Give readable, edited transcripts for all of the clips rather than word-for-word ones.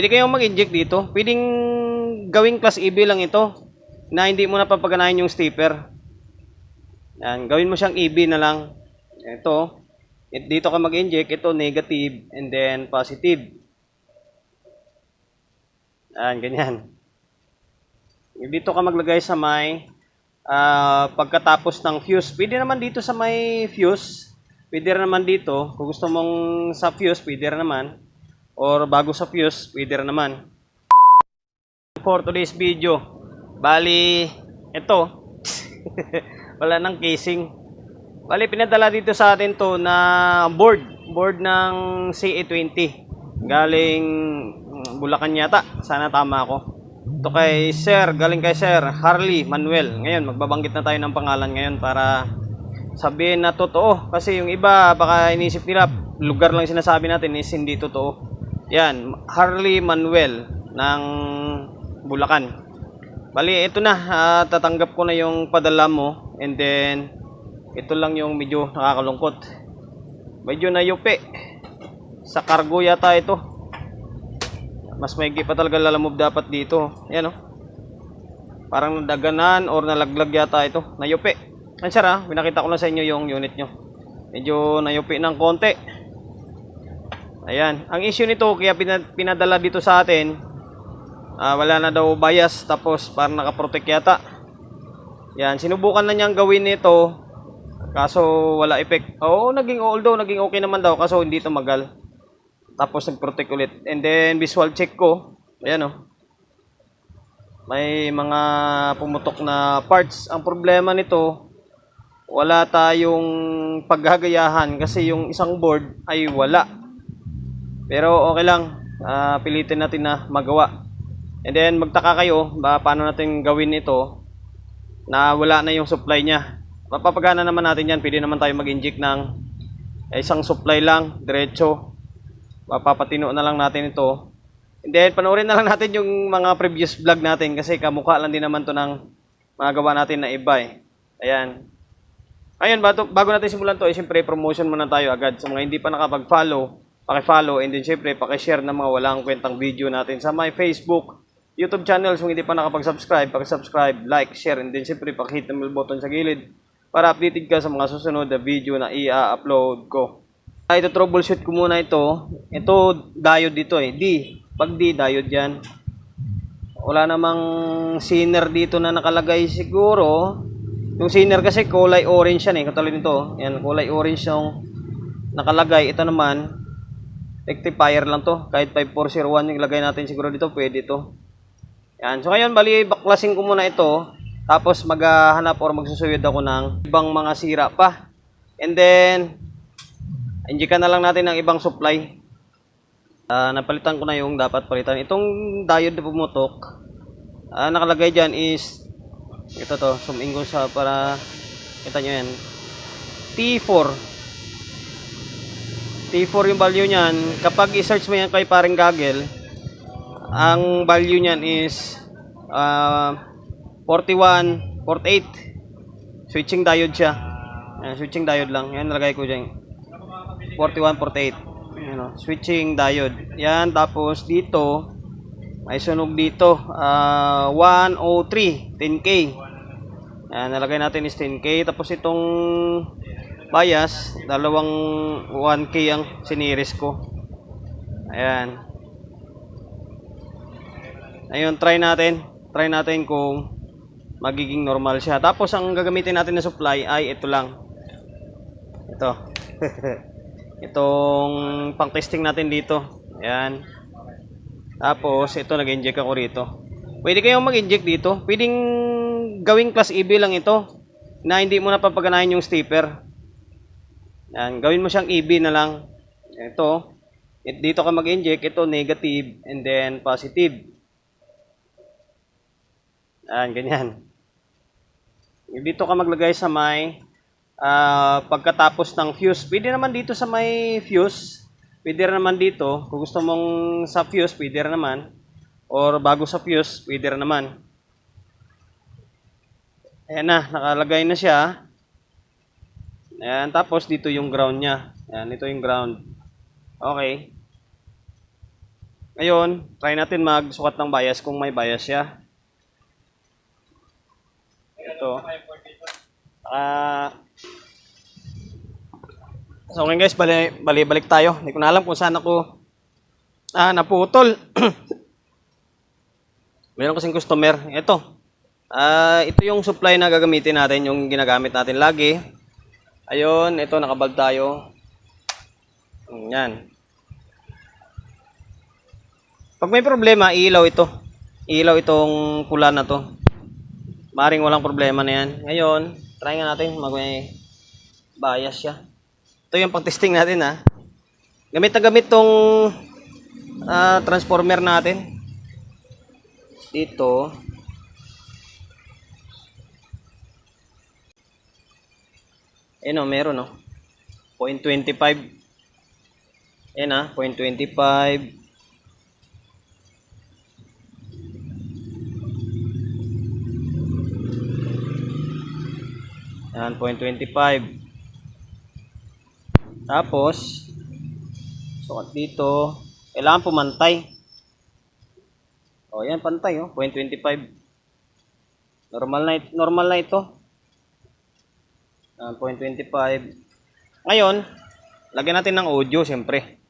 Pwede kayong mag-inject dito. Pwedeng gawing class EB lang ito na hindi mo napapaganahin yung stepper. Yan, gawin mo siyang EB na lang. Ito, dito ka mag-inject, ito negative and then positive. Yan, ganyan. Dito ka maglagay sa may pagkatapos ng fuse. Pwede naman dito sa may fuse. Pwede rin naman dito. Kung gusto mong sa fuse, pwede rin naman. Or bago sa fuse, pwede rin naman. For today's video, bali, ito, wala nang casing. Bali, pinadala dito sa atin to na board ng CA20. Galing Bulacan yata. Sana tama ako. Ito kay Sir, galing kay Sir Harley Manuel. Ngayon, magbabanggit na tayo ng pangalan ngayon para sabihin na totoo. Kasi yung iba, baka inisip nila, lugar lang sinasabi natin is hindi totoo. Yan, Harley Manuel ng Bulacan. Bali, ito na, tatanggap ko na yung padala mo. And then, ito lang yung medyo nakakalungkot. Medyo nayupi. Sa cargo yata ito. Mas maigi pa talaga lalamove dapat dito. Yan o. Parang nadaganan or nalaglag yata ito. Nayupi. Yan sir ha, pinakita ko lang sa inyo yung unit nyo. Medyo nayupi ng konti. Ayan. Ang issue nito, kaya pinadala dito sa atin, wala na daw bias, tapos parang nakaprotect yata. Yan, sinubukan na niyang gawin nito, kaso wala effect. Oo, although naging okay naman daw, kaso hindi tumagal. Tapos nag-protect ulit. And then visual check ko, ayan oh. May mga pumutok na parts. Ang problema nito, wala tayong paggagayahan kasi yung isang board ay wala. Pero okay lang, pilitin natin na magawa. And then magtaka kayo, paano natin gawin ito na wala na yung supply niya. Mapapagana naman natin yan, pwede naman tayo mag-inject ng isang supply lang, diretso. Papapatino na lang natin ito. And then panoorin na lang natin yung mga previous vlog natin kasi kamukha lang din naman to ng mga gawa natin na iba eh. Ayan. Ayun, bago natin simulan to, siyempre promotion muna tayo agad. Sa mga hindi pa nakapag-follow, paki-follow and then siyempre paki-share ng mga walang kwentang video natin sa my Facebook, YouTube channel. Kung hindi pa nakapag-subscribe, paki-subscribe, like, share and then siyempre paki-hit ng bell button sa gilid para updated ka sa mga susunod na video na i-upload ko. Ito troubleshoot ko muna ito. Ito diode dito eh. Pag D, diode yan. Wala namang sinner dito na nakalagay siguro. Yung sinner kasi kulay orange yan eh. Katulad nito. Yan, kulay orange yung nakalagay. Ito naman, rectifier lang to. Kahit 5401 yung ilagay natin siguro dito, pwede to. Yan. So ngayon, bali, baklasin ko muna ito. Tapos maghahanap or magsusuyod ako ng ibang mga sira pa. And then, injikan na lang natin ng ibang supply. Napalitan ko na yung dapat palitan. Itong diode na pumutok, nakalagay dyan is, ito to, zoom in ko sa para kita nyo yan. T4. T4 yung value nyan. Kapag i-search mo yan kay paring Gagel, ang value nyan is 41, 48. Switching diode siya. Yan, switching diode lang. Yan, nalagay ko dyan. 41, 48. Ano, switching diode. Yan, tapos dito, may sunog dito. 103, 10K. Yan, nalagay natin is 10K. Tapos itong bias, dalawang 1K ang siniris ko. Ayan. Ayun, try natin. Try natin kung magiging normal siya. Tapos ang gagamitin natin na supply ay ito lang. Ito. Itong pang-testing natin dito. Ayan. Tapos ito nag-inject ako rito. Pwede kayong mag-inject dito. Pwedeng gawing class EB lang ito na hindi mo napapaganahin yung stepper. Yan, gawin mo siyang EB na lang. Ito, dito ka mag-inject, ito negative and then positive. Yan, ganyan. Dito ka maglagay sa may pagkatapos ng fuse. Pwede naman dito sa may fuse. Pwede rin naman dito. Kung gusto mong sa fuse, pwede rin naman. Or bago sa fuse, pwede rin naman. Ayan na, nakalagay na siya. Ayan, tapos dito yung ground niya. Ayan, ito yung ground. Okay. Ngayon, try natin magsukat ng bias kung may bias siya. Ito. So ngayon guys, balik tayo. Hindi ko na alam kung saan ako naputol. Meron kasing customer. Ito yung supply na gagamitin natin, yung ginagamit natin lagi. Ayun, ito nakabag tayo. Yan. Pag may problema, ilaw ito. Ilaw itong pula na to. Maring walang problema na yan. Ngayon, try nga natin may bias siya. Ito yung pag-testing natin ha. Gamit na gamit tong transformer natin. Dito. Ayun o, meron o. 0.25. Ayan ha, 0.25. Ayan, 0.25. Tapos, sukat dito. Kailangan pumantay. O, yan, pantay o. 0.25. Normal na ito. 0.25. Ngayon, lagyan natin ng audio, siyempre.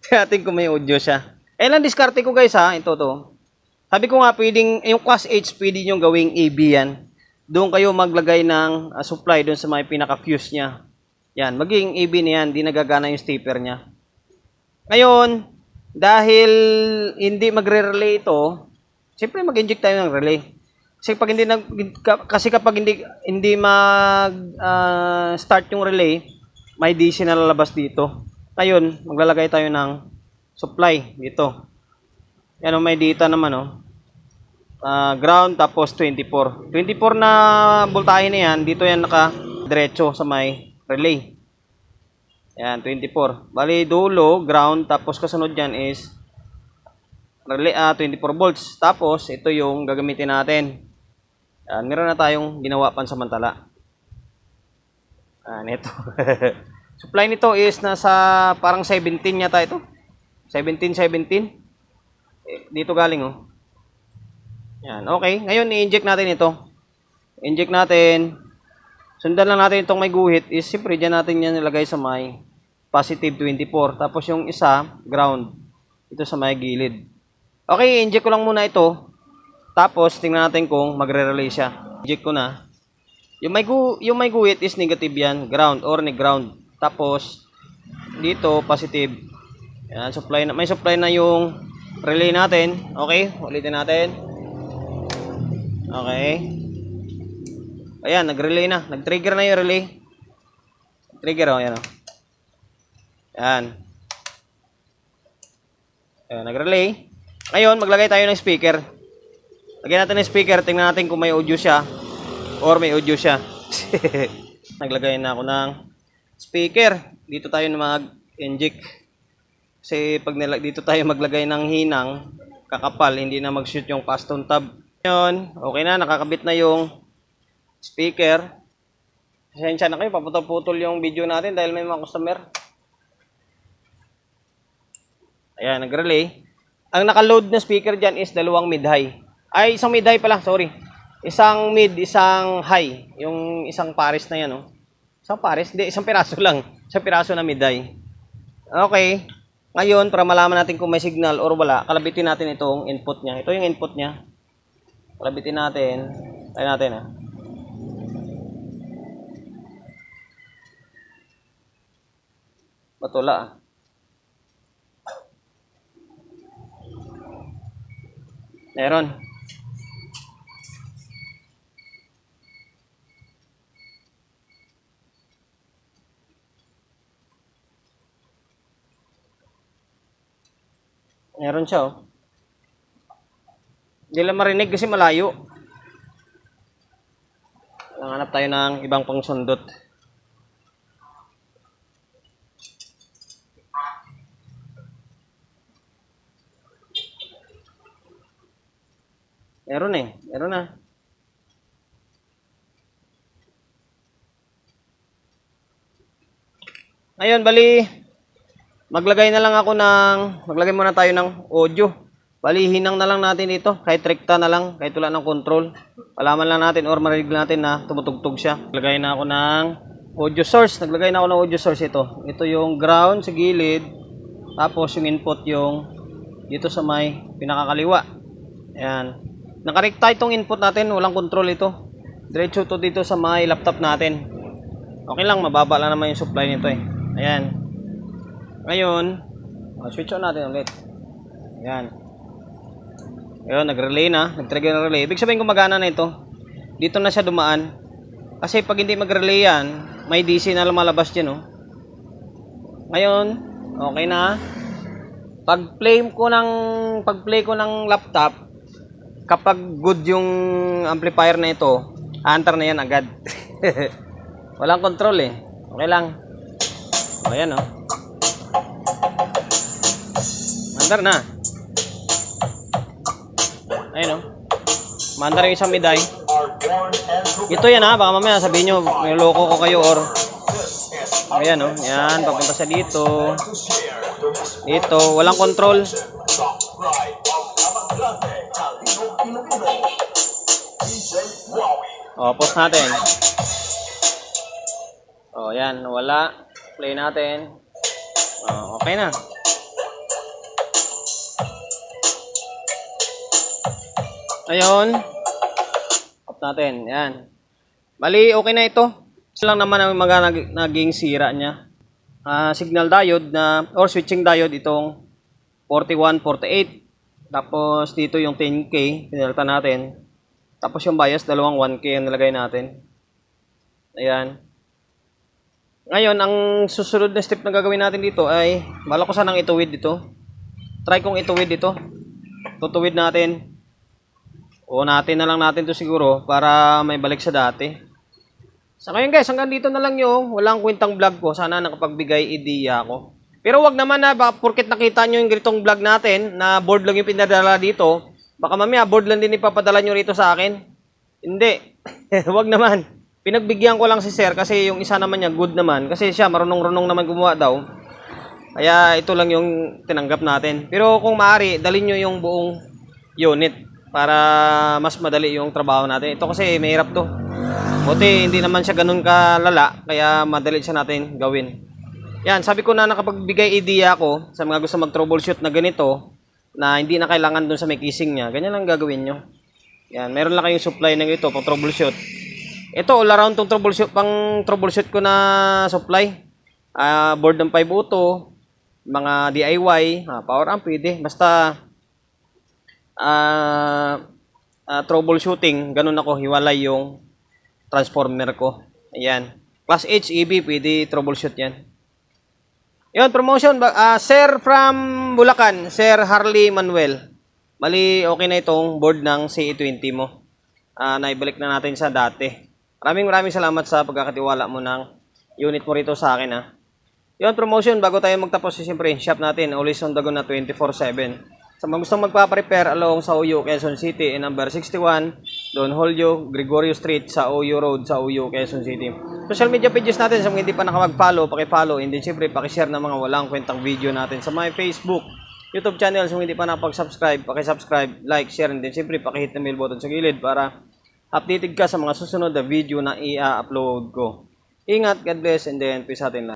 Tignan natin kung may audio siya. Lang diskarte ko guys ha, ito to. Sabi ko nga, pwedeng, yung class H, pwede nyo gawing AB yan. Doon kayo maglagay ng supply doon sa may pinaka-fuse niya. Yan, magiging AB na yan, di nagagana yung stepper niya. Ngayon, dahil hindi magre-relay ito, siyempre mag-inject tayo ng relay. Kasi kapag hindi start yung relay, may DC na lalabas dito. Ngayon, maglalagay tayo ng supply dito. Yan o, may data naman o. Ground tapos 24. 24 na voltahe na yan, dito yan naka-diretso sa may relay. Yan, 24. Bali, dulo, ground, tapos kasunod yan is relay, 24 volts. Tapos, ito yung gagamitin natin. Yan, meron na tayong ginawa pansamantala. Ito. Supply nito is nasa parang 17 yata ito. 17. Dito galing oh. Yan, okay. Ngayon, i-inject natin ito. Inject natin. Sundan lang natin itong may guhit is siyempre dyan natin yan nilagay sa may positive 24. Tapos yung isa, ground. Ito sa may gilid. Okay, inject ko lang muna ito. Tapos, tingnan natin kung magre-relay siya. Inject ko na. Yung may guhit is negative yan. Ground or ground. Tapos, dito, positive. Yan, may supply na yung relay natin. Okay, ulitin natin. Okay. Ayan, nag-relay na. Nag-trigger na yung relay. Trigger, oh, yan, oh. Ayan. Ayan, nag-relay. Ngayon, maglagay tayo ng speaker. Lagyan natin ng speaker. Tingnan natin kung may audio siya. Or may audio siya. Naglagay na ako ng speaker. Dito tayo mag-inject. Kasi pag dito tayo maglagay ng hinang, kakapal, hindi na mag-shoot yung piston tab. Ngayon, okay na. Nakakabit na yung speaker. Pasensya na kayo, paputol-putol yung video natin dahil may mga customer. Ayan, nag-relay. Ang naka-load na speaker dyan is dalawang mid-high. Ay, isang mid-high pala, sorry. Isang mid, isang high. Yung isang pares na yan, oh. Isang pares? Hindi, isang piraso lang. Isang piraso na mid-high. Okay. Ngayon, para malaman natin kung may signal or wala, kalabitin natin itong input niya. Ito yung input niya. Kalabitin natin. Tayo natin, ha. Batula, ah. Meron. Meron siya, oh. Hindi lang marinig kasi malayo. Hanap tayo ng ibang pangsundot. Meron eh. Meron na. Ngayon, bali, maglagay muna tayo ng audio. Bali, hinang na lang natin dito, kahit rekta na lang, kahit wala ng control. Palaman lang natin or marinig natin na tumutugtog siya. Naglagay na ako ng audio source. Ito yung ground sa gilid. Tapos yung input yung dito sa may pinakakaliwa. Ayan. Nakarekta itong input natin, walang control ito. Diretso to dito sa may laptop natin. Okay lang, mababa lang naman yung supply nito eh. Ayan. Ngayon, switch on natin ulit. Ayan. Ayun, nag-relay na. Nag-trigger na relay. Ibig sabihin gumagana na ito. Dito na siya dumaan. Kasi pag hindi mag-relay yan, may DC na lumalabas dyan, oh. Ngayon, okay na. Pag-play ko ng laptop, kapag good yung amplifier na ito, aantar na yan agad. Walang control eh. Okay lang. Ayan, oh. Mandar na. Ayun, oh. Mandar yung isang miday. Ito yan, ha. Baka mamaya sabihin nyo, niloko ko kayo or... Ayan, oh. Yan. Papunta siya dito. Ito. Walang control. O, pause natin. O, yan. Wala. Play natin. O, okay na. Ayun. Off natin. Yan. Bali, okay na ito. Ito lang naman ang mga naging sira niya. Signal diode na, or switching diode itong 4148. Tapos dito yung 10K. Pinalta natin. Tapos yung bias, dalawang 1K ang nilagay natin. Ayan. Ngayon, ang susunod na step na gagawin natin dito ay, bala ko sanang ituwid dito. Try kong ituwid dito. Tutuwid natin. O natin na lang natin to siguro para may balik sa dati. Sa ngayon guys, hanggang dito na lang yung walang kwentang vlog ko. Sana nakapagbigay ideya ako. Pero wag naman na, baka porket nakita nyo yung ganitong vlog natin na board lang yung pinadala dito, baka mamaya board lang din ipapadala nyo rito sa akin. Hindi. Wag naman. Pinagbigyan ko lang si sir kasi yung isa naman niya good naman. Kasi siya marunong-runong naman gumawa daw. Kaya ito lang yung tinanggap natin. Pero kung maaari, dalhin nyo yung buong unit para mas madali yung trabaho natin. Ito kasi mahirap to. Buti hindi naman siya ganun kalala, kaya madali siya natin gawin. Yan, sabi ko na nakapagbigay idea ako sa mga gusto mag-troubleshoot na ganito, na hindi na kailangan dun sa may casing niya. Ganyan lang gagawin nyo. Yan, meron lang kayong supply ng ito pang troubleshoot. Ito, all around tong troubleshoot, pang troubleshoot ko na supply. Board ng 5 auto, mga DIY, power amp, pwede. Basta troubleshooting, ganun ako, hiwalay yung transformer ko. Ayan. Class H, EB, pwede troubleshoot yan. Yun, promotion. Sir from Bulacan, Sir Harley Manuel. Bali, okay na itong board ng CE20 mo. Naibalik na natin sa dati. Maraming salamat sa pagkakatiwala mo ng unit mo rito sa akin. Yun, promotion. Bago tayo magtapos, siyempre, shop natin. Always on the go na 24/7. Sa mga gustong magpa-prepare along sa Uyo, Quezon City, number 61, Don Julio, Gregorio Street, sa Uyo Road, sa Uyo, Quezon City. Social media pages natin, sa mga hindi pa nakapag-follow, paki-follow, and then siyempre, paki-share ng mga walang kwentang video natin sa my Facebook, YouTube channel, sa mga hindi pa nakapag-subscribe, paki-subscribe, like, share, and then siyempre, paki-hit na bell button sa gilid para updated ka sa mga susunod na video na i-upload ko. Ingat, God bless, and then peace atin lang.